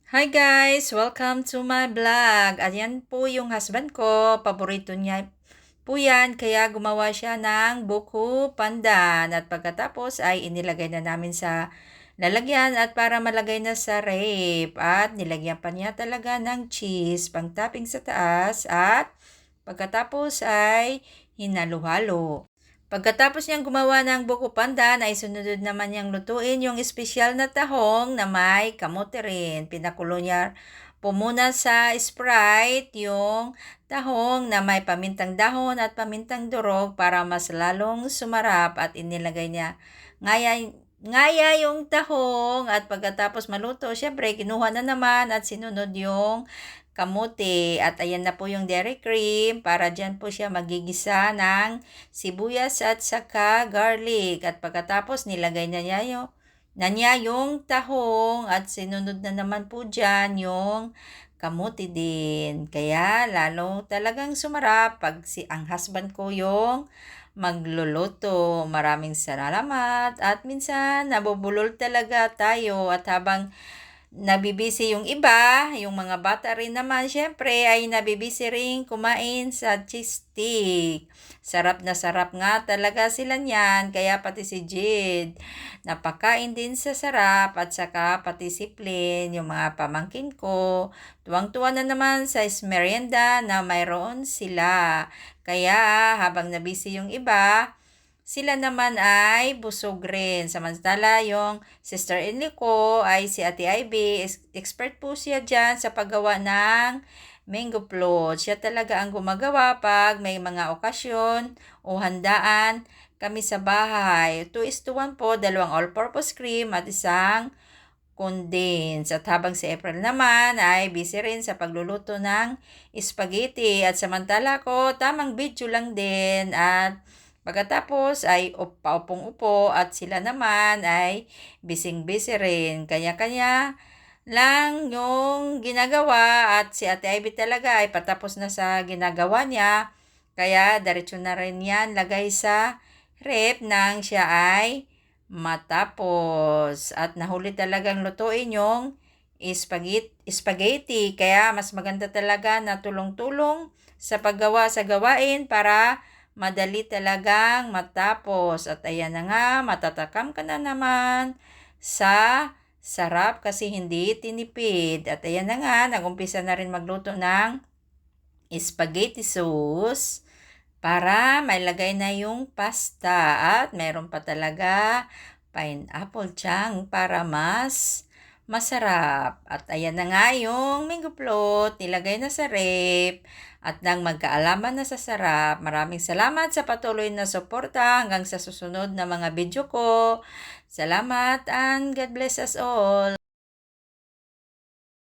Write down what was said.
Hi guys! Welcome to my vlog. Ayan po yung husband ko. Paborito niya po yan. Kaya gumawa siya ng buko pandan. At pagkatapos ay inilagay na namin sa lalagyan at para malagay na sa ref. At nilagyan pa niya talaga ng cheese pang topping sa taas. At pagkatapos ay hinalo-halo. Pagkatapos niyang gumawa ng buko pandan, ay sunod naman niyang lutuin yung espesyal na tahong na may kamote rin. Pinakulo niya po muna sa Sprite yung tahong na may pamintang dahon at pamintang durog para mas lalong sumarap at inilagay niya. Ngaya yung tahong at pagkatapos maluto, syempre kinuha na naman at sinunod yung kamote at ayan na po yung dairy cream para dyan po siya magigisa ng sibuyas at saka garlic at pagkatapos nilagay na niya yung tahong at sinunod na naman po dyan yung kamote din. Kaya lalo talagang sumarap pag ang husband ko yung magluluto. Maraming salamat at minsan nabubulol talaga tayo at habang nabibisi yung iba, yung mga bata rin naman, syempre ay nabibisi rin kumain sa cheese stick. Sarap na sarap nga talaga sila niyan, kaya pati si Jid, napakain din sa sarap at saka pati si Plin, yung mga pamangkin ko. Tuwang-tuwa na naman sa merienda na mayroon sila. Kaya habang nabisi yung iba, sila naman ay busog rin. Samantala, yung sister-in-law ko ay si Ate Ivy. Expert po siya dyan sa paggawa ng mango float. Siya talaga ang gumagawa pag may mga okasyon o handaan kami sa bahay. 2:1 po, 2 all-purpose cream at isang condense. At habang si April naman ay busy rin sa pagluluto ng spaghetti. At samantala ko, tamang video lang din at pagkatapos ay paupong-upo at sila naman ay busy rin. Kanya-kanya lang yung ginagawa at si Ate Ivy talaga ay patapos na sa ginagawa niya. Kaya diretso na rin yan lagay sa ref nang siya ay matapos. At nahuli talagang lutuin yung spaghetti. Kaya mas maganda talaga na tulong-tulong sa paggawa sa gawain para madali talagang matapos. At ayan na nga, matatakam ka na naman sa sarap kasi hindi tinipid. At ayan na nga, nagumpisa na rin magluto ng spaghetti sauce para may lagay na yung pasta. At meron pa talaga pineapple chang para mas masarap. At ayan na nga yung mango float, nilagay na sa ref. At nang magkaalaman na sa sarap, maraming salamat sa patuloy na suporta hanggang sa susunod na mga video ko. Salamat and God bless us all.